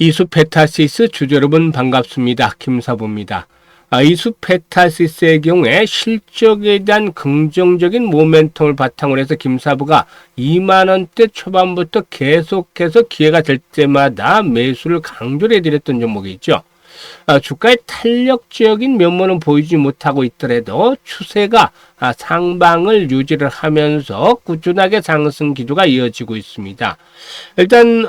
이수페타시스 주주 여러분 반갑습니다. 김사부입니다. 이수페타시스의 경우에 실적에 대한 긍정적인 모멘텀을 바탕으로 해서 김사부가 2만원대 초반부터 계속해서 기회가 될 때마다 매수를 강조를 해드렸던 종목이 있죠. 주가의 탄력적인 면모는 보이지 못하고 있더라도 추세가 상방을 유지를 하면서 꾸준하게 상승 기조가 이어지고 있습니다. 일단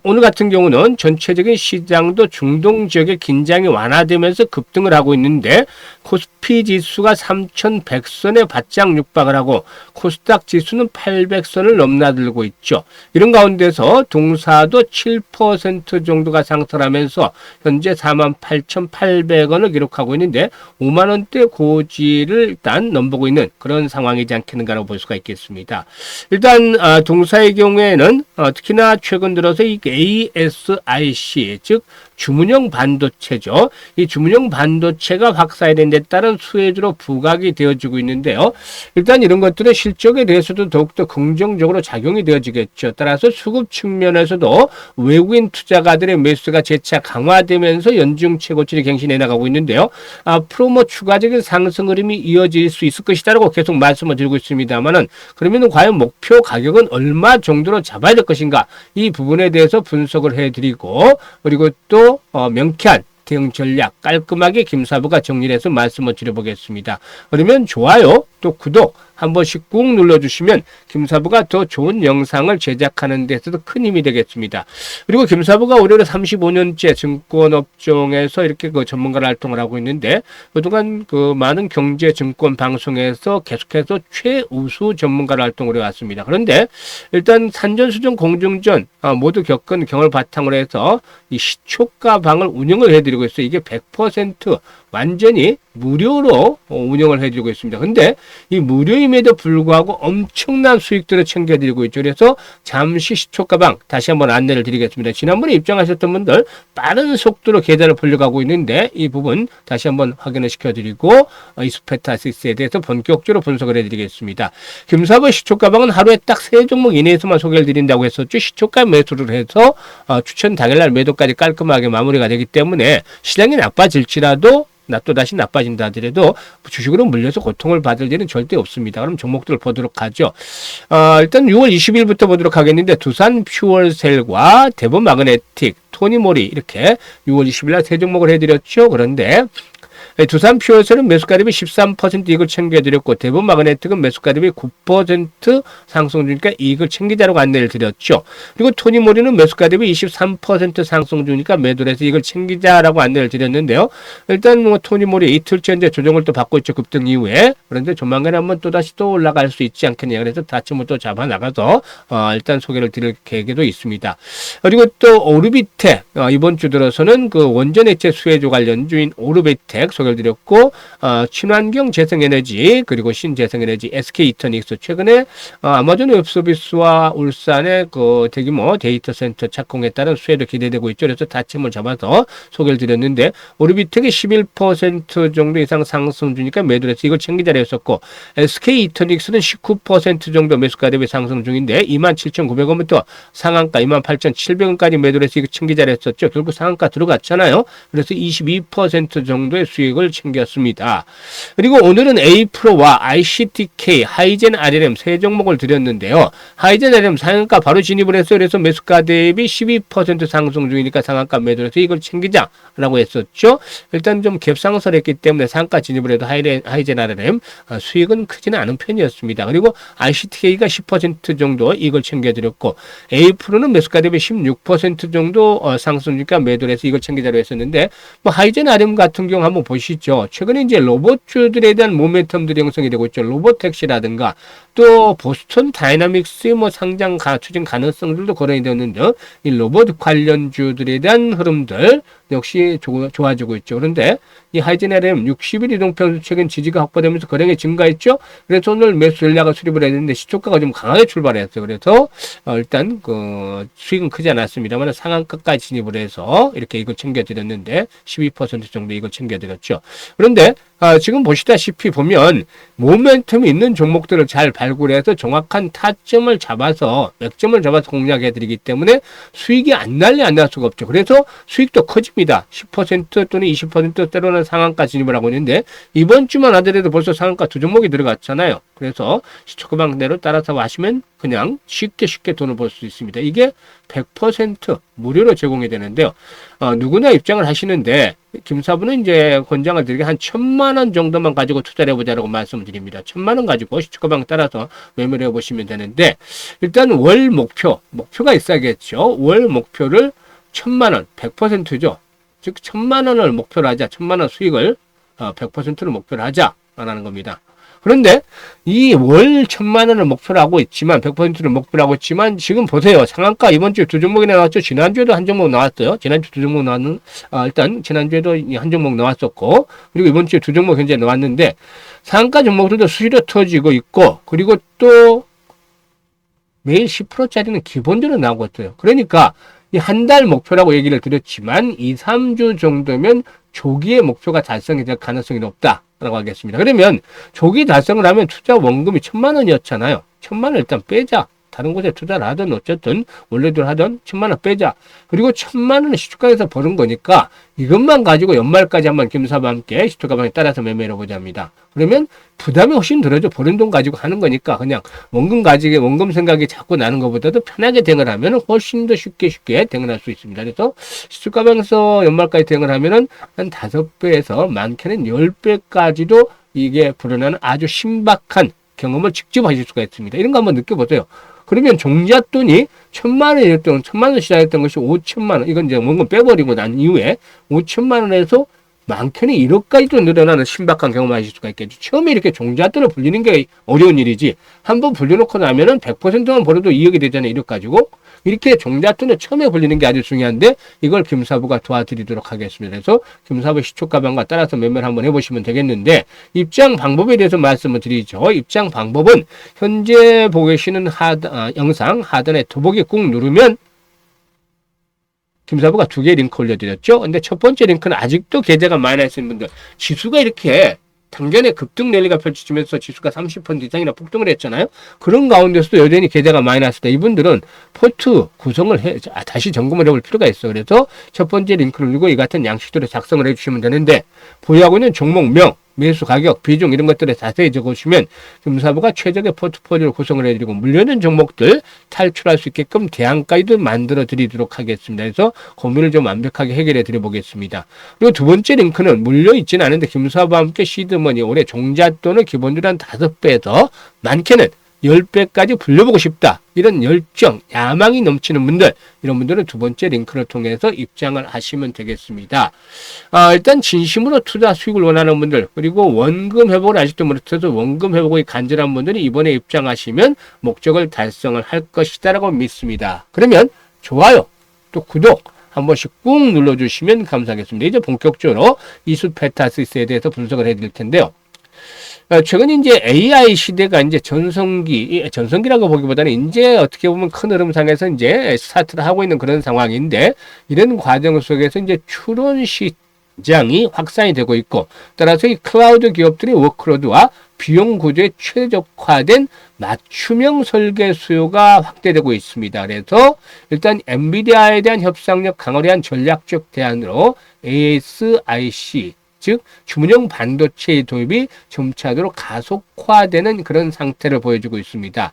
오늘 같은 경우는 전체적인 시장도 중동 지역의 긴장이 완화되면서 급등을 하고 있는데 코스피 지수가 3100선에 바짝 육박을 하고 코스닥 지수는 800선을 넘나들고 있죠. 이런 가운데서 동사도 7% 정도가 상승하면서 현재 48,800원을 기록하고 있는데 5만원대 고지를 일단 넘보고 있는 그런 상황이지 않겠는가라고 볼 수가 있겠습니다. 일단 동사의 경우에는 특히나 최근 들어서 이 ASIC 즉 주문형 반도체죠. 이 주문형 반도체가 확산된 데 따른 수혜주로 부각이 되어지고 있는데요. 일단 이런 것들은 실적에 대해서도 더욱더 긍정적으로 작용이 되어지겠죠. 따라서 수급 측면에서도 외국인 투자가들의 매수가 재차 강화되면서 연중 최고치를 갱신해 나가고 있는데요. 앞으로 추가적인 상승 흐름이 이어질 수 있을 것이다라고 계속 말씀을 드리고 있습니다만은 그러면 과연 목표 가격은 얼마 정도로 잡아야 될 것인가? 이 부분에 대해서 분석을 해드리고 그리고 또 명쾌한 대응 전략 깔끔하게 김사부가 정리를 해서 말씀을 드려보겠습니다. 그러면 좋아요 또 구독 한 번씩 꾹 눌러주시면 김사부가 더 좋은 영상을 제작하는 데서도 큰 힘이 되겠습니다. 그리고 김사부가 올해로 35년째 증권업종에서 이렇게 전문가를 활동을 하고 있는데 그동안 많은 경제 증권 방송에서 계속해서 최우수 전문가를 활동을 해왔습니다. 그런데 일단 산전수전 공중전 모두 겪은 경험을 바탕으로 해서 이 시초가 방을 운영을 해드리고 있어요. 이게 100% 완전히 무료로 운영을 해드리고 있습니다. 근데 이 무료임에도 불구하고 엄청난 수익들을 챙겨드리고 있죠. 그래서 잠시 시초가방 다시 한번 안내를 드리겠습니다. 지난번에 입장하셨던 분들 빠른 속도로 계단을 벌려가고 있는데 이 부분 다시 한번 확인을 시켜드리고 이수페타시스에 대해서 본격적으로 분석을 해드리겠습니다. 김사부 시초가방은 하루에 딱 3종목 이내에서만 소개를 드린다고 했었죠. 시초가 매수를 해서 추천 당일날 매도까지 깔끔하게 마무리가 되기 때문에 시장이 나빠질지라도 또다시 나빠진다 하더라도 주식으로 물려서 고통을 받을 일은 절대 없습니다. 그럼 종목들을 보도록 하죠. 일단 6월 20일부터 보도록 하겠는데 두산 퓨얼셀과 대본 마그네틱, 토니모리 이렇게 6월 20일 날 3종목을 해드렸죠. 그런데 두산 퓨얼셀은 매수가립이 13% 이익을 챙겨드렸고 대본 마그네틱은 매수가립이 9% 상승 중이니까 이익을 챙기자라고 안내를 드렸죠. 그리고 토니모리는 매수가립이 23% 상승 중이니까 매도를 해서 이익을 챙기자라고 안내를 드렸는데요. 일단 토니모리 이틀째 이제 조정을 또 받고 있죠. 급등 이후에. 그런데 조만간에 한번 또다시 또 올라갈 수 있지 않겠냐. 그래서 다침을 또 잡아 나가서 일단 소개를 드릴 계획도 있습니다. 그리고 또 오르비텍 이번 주 들어서는 원전 액체 수혜주 관련주인 오르비텍 소개를 드렸고 친환경 재생에너지 그리고 신재생에너지 SK이터닉스 최근에 아마존 웹서비스와 울산의 대규모 데이터 센터 착공에 따른 수혜도 기대되고 있죠. 그래서 다침을 잡아서 소개를 드렸는데 오르비텍이 11% 정도 이상 상승 중이니까 매도를 해서 이걸 챙기자로 했었고 SK이터닉스는 19% 정도 매수가 대비 상승 중인데 27,900원부터 상한가 28,700원까지 매도를 해서 이거 챙기자로 했었죠. 결국 상한가 들어갔잖아요. 그래서 22% 정도의 수익을 챙겼습니다. 그리고 오늘은 A프로와 ICTK, 하이젠 RLM 3종목을 드렸는데요. 하이젠 RLM 상한가 바로 진입을 했어요. 그래서 매수가 대비 12% 상승 중이니까 상한가 매도를 해서 이걸 챙기자라고 했었죠. 일단 좀 갭상승을 했기 때문에 상한가 진입을 해도 하이젠 RLM 수익은 크지는 않은 편이었습니다. 그리고 ICTK가 10% 정도 이걸 챙겨드렸고 A프로는 매수가 대비 16% 정도 상승 중이니까 매도를 해서 이걸 챙기자로 했었는데 하이젠 RLM 같은 경우 한번 보시죠. 최근에 이제 로봇주들에 대한 모멘텀들이 형성이 되고 있죠. 로보택시라든가 또 보스턴 다이나믹스의 상장 추진 가능성들도 거론이 되었는데 이 로봇 관련주들에 대한 흐름들 역시 좋아지고 있죠. 그런데 이 하이젠LM 60일 이동평균 최근 지지가 확보되면서 거래량이 증가했죠. 그래서 오늘 매수 전략을 수립을 했는데 시초가가 좀 강하게 출발했어요. 그래서 일단 그 수익은 크지 않았습니다만 상한가까지 진입을 해서 이렇게 이걸 챙겨드렸는데 12% 정도 이걸 챙겨드렸죠. 그런데 지금 보시다시피 보면 모멘텀이 있는 종목들을 잘 발굴해서 정확한 타점을 잡아서 맥점을 잡아서 공략해 드리기 때문에 수익이 안 날 수가 없죠. 그래서 수익도 커집니다. 10% 또는 20% 때로는 상한가 진입을 하고 있는데 이번 주만 하더라도 벌써 상한가 두 종목이 들어갔잖아요. 그래서 시초가방대로 따라서 하시면 그냥 쉽게 돈을 벌 수 있습니다. 이게 100% 무료로 제공이 되는데요. 누구나 입장을 하시는데 김사부는 이제 권장을 드리게 한 1,000만 원 정도만 가지고 투자를 해보자라고 말씀드립니다. 1,000만 원 가지고 시초가방 따라서 매매를 해보시면 되는데 일단 월 목표가 있어야겠죠. 월 목표를 1,000만 원, 100%죠. 즉 1,000만 원을 목표로 하자. 1,000만 원 수익을 100%를 목표로 하자라는 겁니다. 그런데 이 월 1,000만 원을 목표로 하고 있지만 100%를 목표로 하고 있지만 지금 보세요. 상한가 이번 주에 두 종목이나 나왔죠. 지난주에도 한 종목 나왔어요. 지난주 두 종목 나왔는 일단 지난주에도 한 종목 나왔었고 그리고 이번 주에 두 종목 현재 나왔는데 상한가 종목들도 수시로 터지고 있고 그리고 또 매일 10%짜리는 기본적으로 나오고 있어요. 그러니까 이 한 달 목표라고 얘기를 드렸지만 2, 3주 정도면 조기의 목표가 달성이 될 가능성이 높다라고 하겠습니다. 그러면 조기 달성을 하면 투자 원금이 1,000만 원이었잖아요. 1,000만 원 일단 빼자. 다른 곳에 투자를 하든 어쨌든 원래대로 하든 1,000만 원 빼자. 그리고 1,000만 원을 시초가에서 버는 거니까 이것만 가지고 연말까지 한번 김사부와 함께 시초가방에 따라서 매매를 해보자 합니다. 그러면 부담이 훨씬 덜어져. 버는 돈 가지고 하는 거니까 그냥 원금 생각이 자꾸 나는 것보다도 편하게 대응을 하면 훨씬 더 쉽게 대응할 수 있습니다. 그래서 시초가방에서 연말까지 대응을 하면은 한 5배에서 많게는 10배까지도 이게 불어나는 아주 신박한 경험을 직접 하실 수가 있습니다. 이런 거 한번 느껴보세요. 그러면 종잣돈이 1,000만 원이었던 1,000만 원 시작했던 것이 5천만 원. 이건 이제 원금 빼버리고 난 이후에 5천만 원에서 많게는 1억까지도 늘어나는 신박한 경험을 하실 수가 있겠죠. 처음에 이렇게 종잣돈을 불리는 게 어려운 일이지. 한번 불려놓고 나면은 100%만 벌어도 2억이 되잖아요. 1억 가지고. 이렇게 종잣돈을 처음에 불리는 게 아주 중요한데 이걸 김사부가 도와드리도록 하겠습니다. 그래서 김사부 시초가방과 따라서 매매를 한번 해보시면 되겠는데 입장 방법에 대해서 말씀을 드리죠. 입장 방법은 현재 보고 계시는 영상 하단에 더보기 꾹 누르면 김사부가 2개 링크 올려드렸죠. 근데 첫 번째 링크는 아직도 계좌가 마이너스인 분들 지수가 이렇게 당연히 급등 랠리가 펼쳐지면서 지수가 30% 이상이나 폭등을 했잖아요. 그런 가운데서도 여전히 계좌가 마이너스다. 이분들은 포트 구성을 다시 점검을 해볼 필요가 있어요. 그래서 첫 번째 링크를 누르고 이 같은 양식대로 작성을 해주시면 되는데 보유하고 있는 종목명, 매수 가격, 비중 이런 것들을 자세히 적어주시면 김사부가 최적의 포트폴리오를 구성을 해드리고 물려있는 종목들 탈출할 수 있게끔 대안까지도 만들어 드리도록 하겠습니다. 그래서 고민을 좀 완벽하게 해결해 드려 보겠습니다. 그리고 두 번째 링크는 물려있지는 않은데 김사부와 함께 시드머니 올해 종잣돈을 기본적으로 한 5배에서 많게는 10배까지 불려보고 싶다. 이런 열정, 야망이 넘치는 분들, 이런 분들은 두 번째 링크를 통해서 입장을 하시면 되겠습니다. 일단 진심으로 투자 수익을 원하는 분들, 그리고 원금 회복을 아직도 못해서 원금 회복이 간절한 분들이 이번에 입장하시면 목적을 달성을 할 것이다라고 믿습니다. 그러면 좋아요, 또 구독 한 번씩 꾹 눌러주시면 감사하겠습니다. 이제 본격적으로 이수페타시스에 대해서 분석을 해드릴 텐데요. 최근 이제 AI 시대가 이제 전성기라고 보기보다는 이제 어떻게 보면 큰 흐름상에서 이제 스타트를 하고 있는 그런 상황인데 이런 과정 속에서 이제 추론 시장이 확산이 되고 있고 따라서 이 클라우드 기업들의 워크로드와 비용 구조에 최적화된 맞춤형 설계 수요가 확대되고 있습니다. 그래서 일단 엔비디아에 대한 협상력 강화를 위한 전략적 대안으로 ASIC 즉 주문형 반도체의 도입이 점차적으로 가속화되는 그런 상태를 보여주고 있습니다.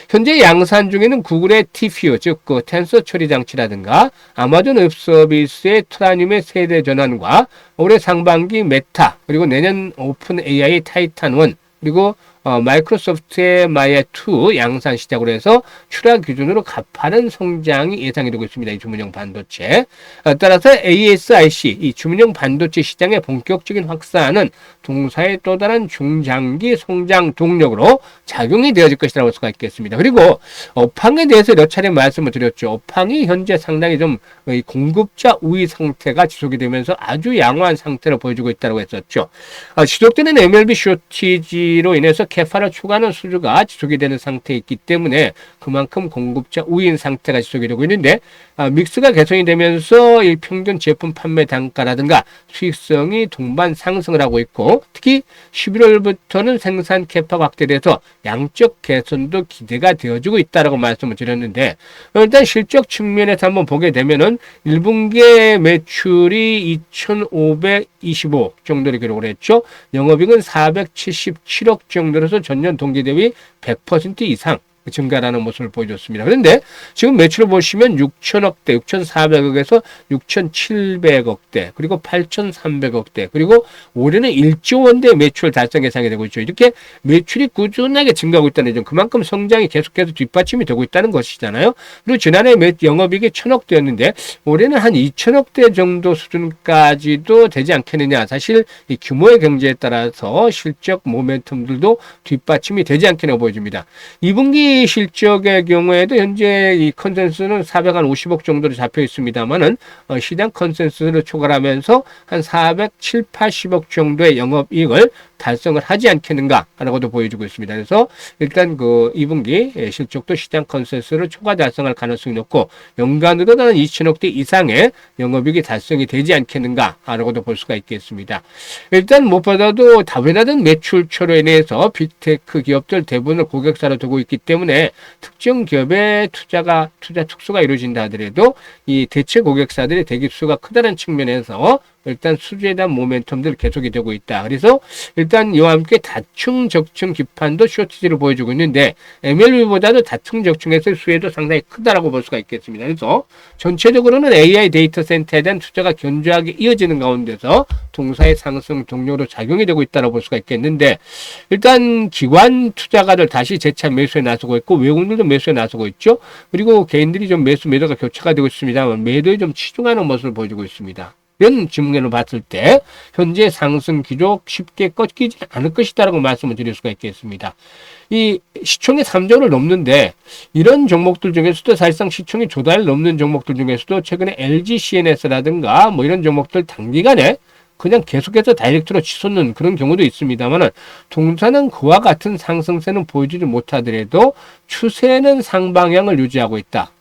현재 양산 중에는 구글의 TPU 즉 그 텐서 처리 장치라든가 아마존 웹 서비스의 트라늄의 세대 전환과 올해 상반기 메타 그리고 내년 오픈 AI 타이탄 1 그리고 마이크로소프트의 마야 2 양산 시작으로 해서 출하 기준으로 가파른 성장이 예상이 되고 있습니다. 이 주문형 반도체. 따라서 ASIC, 이 주문형 반도체 시장의 본격적인 확산은 동사의 또 다른 중장기 성장 동력으로 작용이 되어질 것이라고 할 수가 있겠습니다. 그리고 업황에 대해서 몇 차례 말씀을 드렸죠. 업황이 현재 상당히 좀 이 공급자 우위 상태가 지속이 되면서 아주 양호한 상태를 보여주고 있다고 했었죠. 지속되는 MLB 쇼티지로 인해서 캐파를 추가하는 수주가 지속이 되는 상태에 있기 때문에 그만큼 공급자 우위인 상태가 지속이 되고 있는데, 믹스가 개선이 되면서 이 평균 제품 판매 단가라든가 수익성이 동반 상승을 하고 있고, 특히 11월부터는 생산 캐파 확대돼서 양적 개선도 기대가 되어지고 있다라고 말씀을 드렸는데, 일단 실적 측면에서 한번 보게 되면은 1분기의 매출이 2,525 정도를 기록을 했죠. 영업이익은 477억 정도로서 전년 동기 대비 100% 이상 증가라는 모습을 보여줬습니다. 그런데 지금 매출을 보시면 6천억대, 6,400억에서 6,700억대, 그리고 8,300억대, 그리고 올해는 1조 원대 매출 달성 예상이 되고 있죠. 이렇게 매출이 꾸준하게 증가하고 있다는 점, 그만큼 성장이 계속해서 뒷받침이 되고 있다는 것이잖아요. 그리고 지난해 영업이익이 1,000억대였는데 올해는 한 2,000억대 정도 수준까지도 되지 않겠느냐. 사실 이 규모의 경제에 따라서 실적 모멘텀들도 뒷받침이 되지 않겠냐고 보여집니다. 2분기 실적의 경우에도 현재 이 컨센서스는 450억 정도로 잡혀 있습니다만은 시장 컨센서스를 초과하면서 한 470, 80억 정도의 영업이익을 달성을 하지 않겠는가라고도 보여주고 있습니다. 그래서 일단 그 2분기 실적도 시장 컨센서스를 초과 달성할 가능성이 높고 연간으로는 한 2천억대 이상의 영업이익이 달성이 되지 않겠는가라고도 볼 수가 있겠습니다. 일단 무엇보다도 다변화된 매출처로 인해서 빅테크 기업들 대부분을 고객사로 두고 있기 때문에 특정 기업의 투자 축소가 이루어진다 하더라도 이 대체 고객사들의 대기수가 크다는 측면에서 일단 수주에 대한 모멘텀들 계속이 되고 있다. 그래서 일단 이와 함께 다층 적층 기판도 쇼티지를 보여주고 있는데 MLB보다도 다층 적층에서의 수혜도 상당히 크다라고 볼 수가 있겠습니다. 그래서 전체적으로는 AI 데이터 센터에 대한 투자가 견조하게 이어지는 가운데서 동사의 상승 동력으로 작용이 되고 있다고 볼 수가 있겠는데, 일단 기관 투자가들 다시 재차 매수에 나서고 있고 외국인들도 매수에 나서고 있죠. 그리고 개인들이 좀 매도가 교차가 되고 있습니다만 매도에 좀 치중하는 모습을 보여주고 있습니다. 이런 측면을 봤을 때 현재 상승 기록 쉽게 꺾이지 않을 것이다라고 말씀을 드릴 수가 있겠습니다. 이 시총이 3조를 넘는데 이런 종목들 중에서도 사실상 시총이 조달을 넘는 종목들 중에서도 최근에 LG CNS라든가 뭐 이런 종목들 단기간에 그냥 계속해서 다이렉트로 치솟는 그런 경우도 있습니다만 동사는 그와 같은 상승세는 보여주지 못하더라도 추세는 상방향을 유지하고 있다.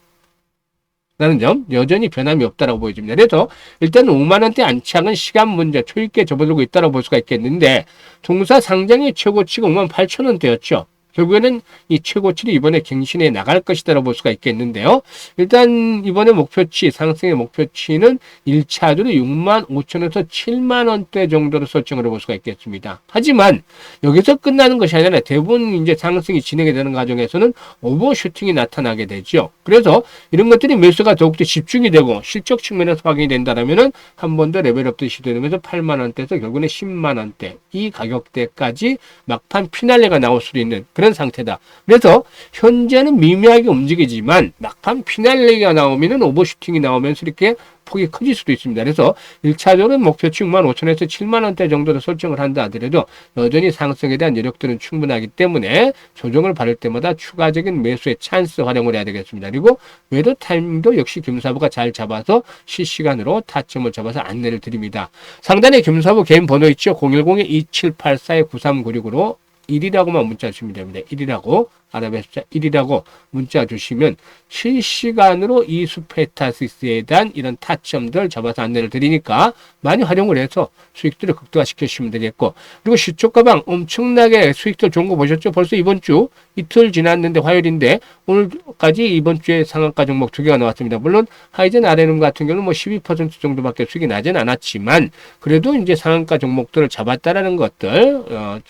라는 점 여전히 변함이 없다라고 보여집니다. 그래서 일단 5만 원대 안착은 시간 문제 초입기에 접어들고 있다고 볼 수가 있겠는데 동사 상장의 최고치가 5만 8천 원대였죠. 결국에는 이 최고치를 이번에 갱신해 나갈 것이다라고 볼 수가 있겠는데요. 일단 이번에 목표치, 상승의 목표치는 1차적으로 6만 5천에서 7만 원대 정도로 설정을 해볼 수가 있겠습니다. 하지만 여기서 끝나는 것이 아니라 대부분 이제 상승이 진행이 되는 과정에서는 오버슈팅이 나타나게 되죠. 그래서 이런 것들이 매수가 더욱더 집중이 되고 실적 측면에서 확인이 된다면은 한 번 더 레벨업도 시도되면서 8만 원대에서 결국에는 10만 원대 이 가격대까지 막판 피날레가 나올 수도 있는 그런 상태다. 그래서 현재는 미미하게 움직이지만 막판 피날레가 나오면은 오버슈팅이 나오면서 이렇게 폭이 커질 수도 있습니다. 그래서 1차적으로 목표치 6만 5천에서 7만 원대 정도로 설정을 한다 하더라도 여전히 상승에 대한 여력들은 충분하기 때문에 조정을 받을 때마다 추가적인 매수의 찬스 활용을 해야 되겠습니다. 그리고 매도 타이밍도 역시 김사부가 잘 잡아서 실시간으로 타점을 잡아서 안내를 드립니다. 상단에 김사부 개인 번호 있죠. 010-2784-9396으로 1이라고만 문자 주시면 됩니다. 1이라고 아랍의 숫자 1이라고 문자 주시면 실시간으로 이수페타시스에 대한 이런 타점들 잡아서 안내를 드리니까 많이 활용을 해서 수익들을 극대화시켜 주시면 되겠고, 그리고 시초 가방 엄청나게 수익들 좋은 거 보셨죠? 벌써 이번 주 이틀 지났는데 화요일인데 오늘까지 이번 주에 상한가 종목 2개가 나왔습니다. 물론 하이젠 RNM 같은 경우는 뭐 12% 정도밖에 수익이 나진 않았지만 그래도 이제 상한가 종목들을 잡았다라는 것들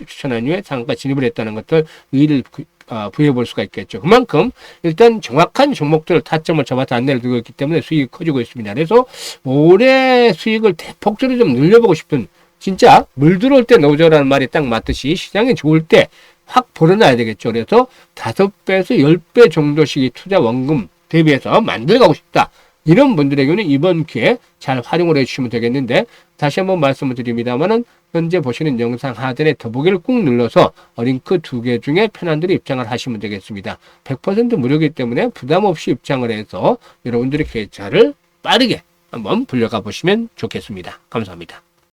추천한 이후에 상한가 진입을 했다는 것들 의의를 부여해 볼 수가 있겠죠. 그만큼 일단 정확한 종목들을 타점을 잡아서 안내를 드리고 있기 때문에 수익이 커지고 있습니다. 그래서 올해 수익을 대폭적으로 좀 늘려보고 싶은, 진짜 물 들어올 때 노조라는 말이 딱 맞듯이 시장이 좋을 때 확 벌어놔야 되겠죠. 그래서 5배에서 10배 정도씩 투자 원금 대비해서 만들어가고 싶다. 이런 분들에게는 이번 기회에 잘 활용을 해주시면 되겠는데, 다시 한번 말씀을 드립니다만은 현재 보시는 영상 하단에 더보기를 꾹 눌러서 링크 2개 중에 편한 대로 입장을 하시면 되겠습니다. 100% 무료이기 때문에 부담 없이 입장을 해서 여러분들의 계좌를 빠르게 한번 불려가 보시면 좋겠습니다. 감사합니다.